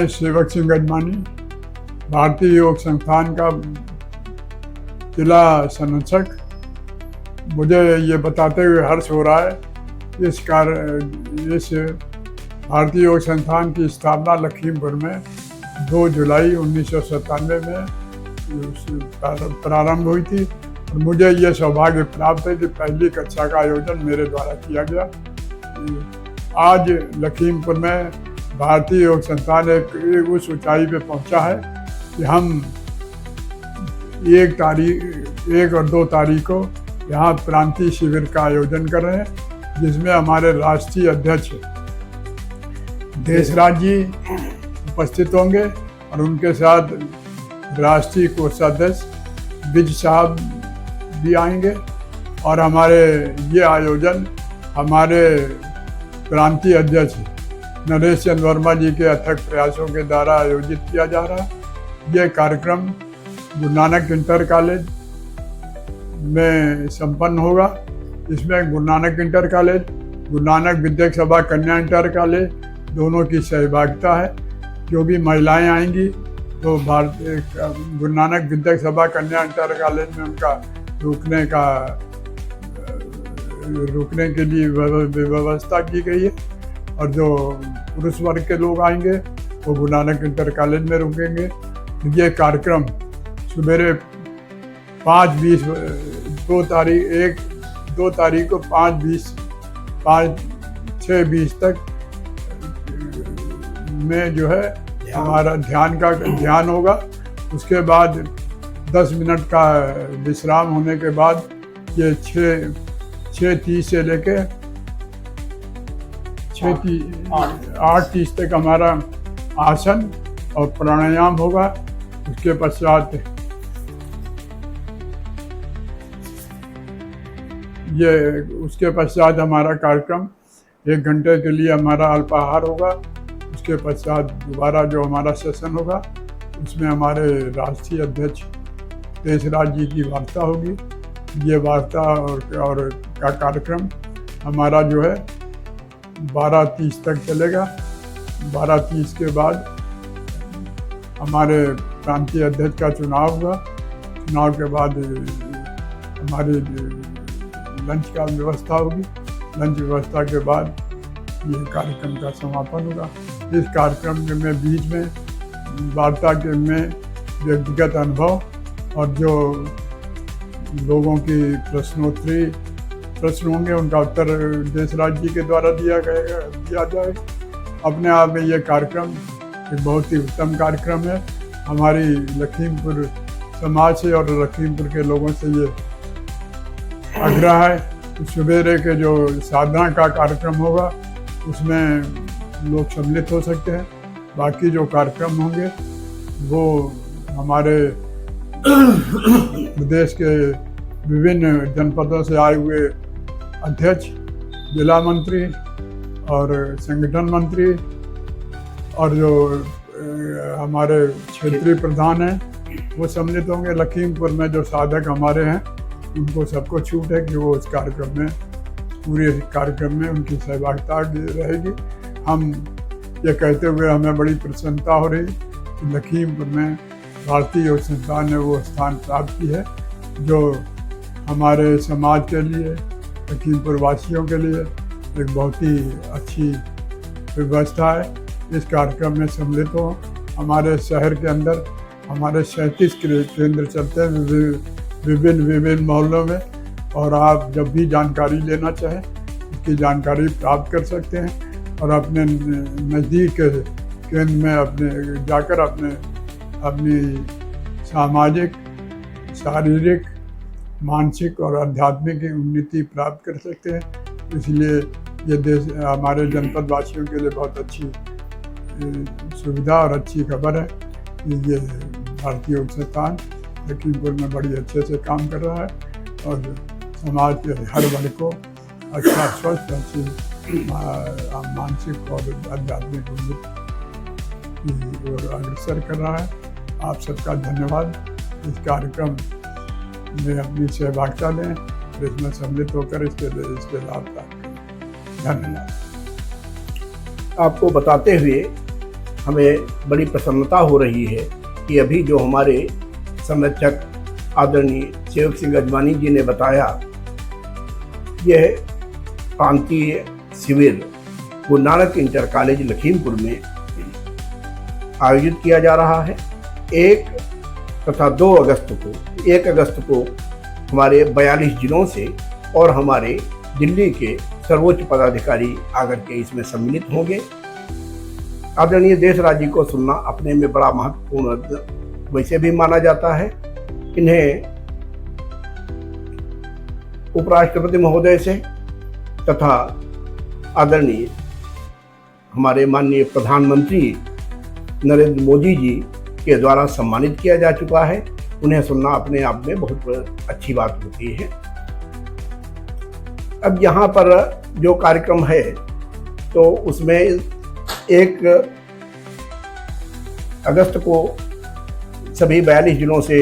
मैं सेवक सिंह गजमानी, भारतीय योग संस्थान का जिला संरक्षक। मुझे ये बताते हुए हर्ष हो रहा है इस भारतीय योग संस्थान की स्थापना लखीमपुर में 2 जुलाई 1997 में प्रारंभ हुई थी और मुझे ये सौभाग्य प्राप्त है कि पहली कक्षा का आयोजन मेरे द्वारा किया गया। आज लखीमपुर में भारतीय योग संस्थान एक उस ऊंचाई पे पहुंचा है कि हम 1 और 2 तारीख को यहाँ प्रांतीय शिविर का आयोजन कर रहे हैं, जिसमें हमारे राष्ट्रीय अध्यक्ष देशराज जी उपस्थित होंगे और उनके साथ राष्ट्रीय कोषाध्यक्ष विज साहब भी आएंगे। और हमारे ये आयोजन हमारे प्रांतीय अध्यक्ष नरेश चंद्र वर्मा जी के अथक प्रयासों के द्वारा आयोजित किया जा रहा है। यह कार्यक्रम गुरु नानक इंटर कॉलेज में संपन्न होगा। इसमें गुरु नानक इंटर कॉलेज, गुरु नानक विद्याक सभा कन्या इंटर कॉलेज दोनों की सहभागिता है। जो भी महिलाएं आएंगी तो गुरु नानक विद्याक सभा कन्या इंटर कॉलेज में उनका रुकने के लिए व्यवस्था की गई है। और जो पुरुष वर्ग के लोग आएंगे वो गुरु नानक इंटर कॉलेज में रुकेंगे। ये कार्यक्रम सवेरे 2 तारीख को 6:20 तक में जो है हमारा ध्यान होगा। उसके बाद 10 मिनट का विश्राम होने के बाद ये 6:30 से लेके 8:30 तक हमारा आसन और प्राणायाम होगा। उसके पश्चात हमारा कार्यक्रम 1 घंटे के लिए हमारा अल्पाहार होगा। उसके पश्चात दोबारा जो हमारा सेशन होगा उसमें हमारे राष्ट्रीय अध्यक्ष देशराज जी की वार्ता होगी। ये वार्ता और का कार्यक्रम हमारा जो है 12:30 तक चलेगा। 12:30 के बाद हमारे प्रांतीय अध्यक्ष का चुनाव होगा। चुनाव के बाद हमारी लंच का व्यवस्था होगी। लंच व्यवस्था के बाद ये कार्यक्रम का समापन होगा। इस कार्यक्रम के में बीच में वार्ता के में व्यक्तिगत अनुभव और जो लोगों की प्रश्न होंगे उनका उत्तर देशराज जी के द्वारा दिया जाए। अपने आप में ये कार्यक्रम एक बहुत ही उत्तम कार्यक्रम है। हमारी लखीमपुर समाज से और लखीमपुर के लोगों से ये आग्रह है कि सवेरे के जो साधना का कार्यक्रम होगा उसमें लोग सम्मिलित हो सकते हैं। बाकी जो कार्यक्रम होंगे वो हमारे प्रदेश के विभिन्न जनपदों से आए हुए अध्यक्ष, जिला मंत्री और संगठन मंत्री और जो हमारे क्षेत्रीय प्रधान हैं वो सम्मिलित होंगे। लखीमपुर में जो साधक हमारे हैं उनको सबको छूट है कि वो इस कार्यक्रम में पूरे कार्यक्रम में उनकी सहभागिता रहेगी। हम ये कहते हुए हमें बड़ी प्रसन्नता हो रही कि लखीमपुर में भारतीय योग संस्थान ने वो स्थान प्राप्त की है जो हमारे समाज के लिए, लखीमपुर वासियों के लिए एक बहुत ही अच्छी व्यवस्था है। इस कार्यक्रम में सम्मिलित हो। हमारे शहर के अंदर हमारे 37 केंद्र चलते हैं विभिन्न मोहल्लों में, और आप जब भी जानकारी लेना चाहें इसकी जानकारी प्राप्त कर सकते हैं और अपने नज़दीक के केंद्र में जाकर अपनी सामाजिक, शारीरिक, मानसिक और आध्यात्मिक उन्नति प्राप्त कर सकते हैं। इसलिए ये देश हमारे जनपद वासियों के लिए बहुत अच्छी सुविधा और अच्छी खबर है। ये भारतीय योग संस्थान लखीमपुर में बड़ी अच्छे से काम कर रहा है और समाज के हर वर्ग को अच्छा, स्वस्थ, अच्छी मानसिक और आध्यात्मिक उन्नति और अग्रसर कर रहा है। आप सबका धन्यवाद। इस कार्यक्रम में अपनी सहभागिता लें और इसमें सम्मिलित होकर इसके लाभ प्राप्त करें। धन्यवाद। आपको बताते हुए हमें बड़ी प्रसन्नता हो रही है कि अभी जो हमारे संरक्षक आदरणीय सेवक सिंह अजवानी जी ने बताया, यह प्रांतीय शिविर गुरु नानक इंटर कॉलेज लखीमपुर में आयोजित किया जा रहा है। 1 तथा 2 अगस्त को, 1 अगस्त को हमारे 42 जिलों से और हमारे दिल्ली के सर्वोच्च पदाधिकारी आकर के इसमें सम्मिलित होंगे। आदरणीय देशराज जी को सुनना अपने में बड़ा महत्वपूर्ण वैसे भी माना जाता है। इन्हें उपराष्ट्रपति महोदय से तथा आदरणीय हमारे माननीय प्रधानमंत्री नरेंद्र मोदी जी के द्वारा सम्मानित किया जा चुका है। उन्हें सुनना अपने आप में बहुत अच्छी बात होती है। अब यहाँ पर जो कार्यक्रम है तो उसमें 1 अगस्त को सभी 42 जिलों से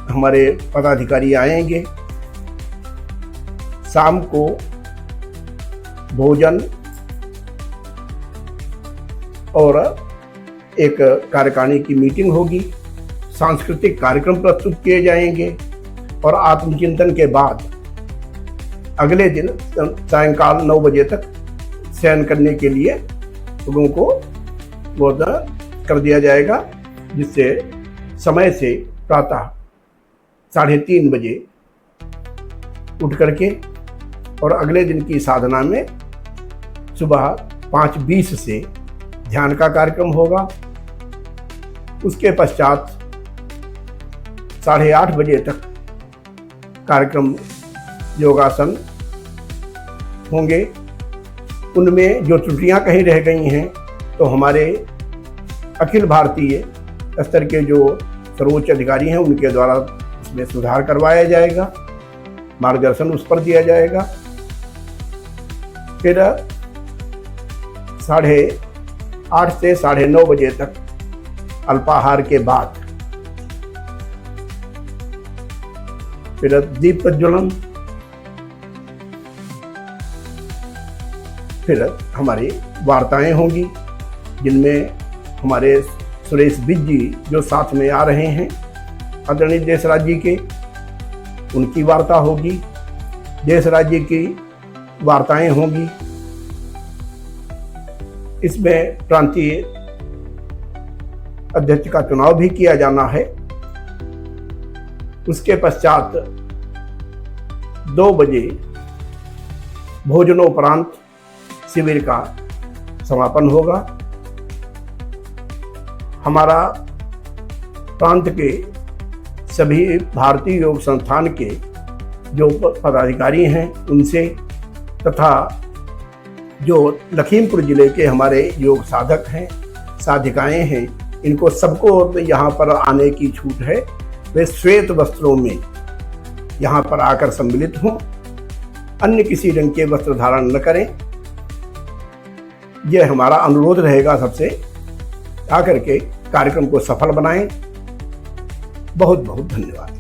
हमारे पदाधिकारी आएंगे। शाम को भोजन और एक कार्यकारिणी की मीटिंग होगी, सांस्कृतिक कार्यक्रम प्रस्तुत किए जाएंगे और आत्मचिंतन के बाद अगले दिन सायंकाल 9 बजे तक शयन करने के लिए लोगों को बोध कर दिया जाएगा, जिससे समय से प्रातः 3:30 बजे उठ करके और अगले दिन की साधना में सुबह 5:20 से ध्यान का कार्यक्रम होगा। उसके पश्चात 8:30 बजे तक कार्यक्रम योगासन होंगे। उनमें जो त्रुटियां कहीं रह गई हैं तो हमारे अखिल भारतीय स्तर के जो सर्वोच्च अधिकारी हैं उनके द्वारा उसमें सुधार करवाया जाएगा, मार्गदर्शन उस पर दिया जाएगा। फिर 8:30 से 9:30 बजे तक अल्पाहार के बाद फिर दीप प्रज्वलन, फिर हमारी वार्ताएं होंगी जिनमें हमारे सुरेश बिज जी जो साथ में आ रहे हैं आदरणीय देशराज जी के, उनकी वार्ता होगी। देशराज जी की वार्ताएं होंगी। इसमें प्रांतीय अध्यक्ष का चुनाव भी किया जाना है। उसके पश्चात 2 बजे भोजनोपरांत शिविर का समापन होगा। हमारा प्रांत के सभी भारतीय योग संस्थान के जो पदाधिकारी हैं उनसे तथा जो लखीमपुर जिले के हमारे योग साधक हैं, साधिकाएं हैं, इनको सबको यहाँ पर आने की छूट है। वे श्वेत वस्त्रों में यहाँ पर आकर सम्मिलित हों, अन्य किसी रंग के वस्त्र धारण न करें। यह हमारा अनुरोध रहेगा सबसे। आकर के कार्यक्रम को सफल बनाएं। बहुत बहुत धन्यवाद।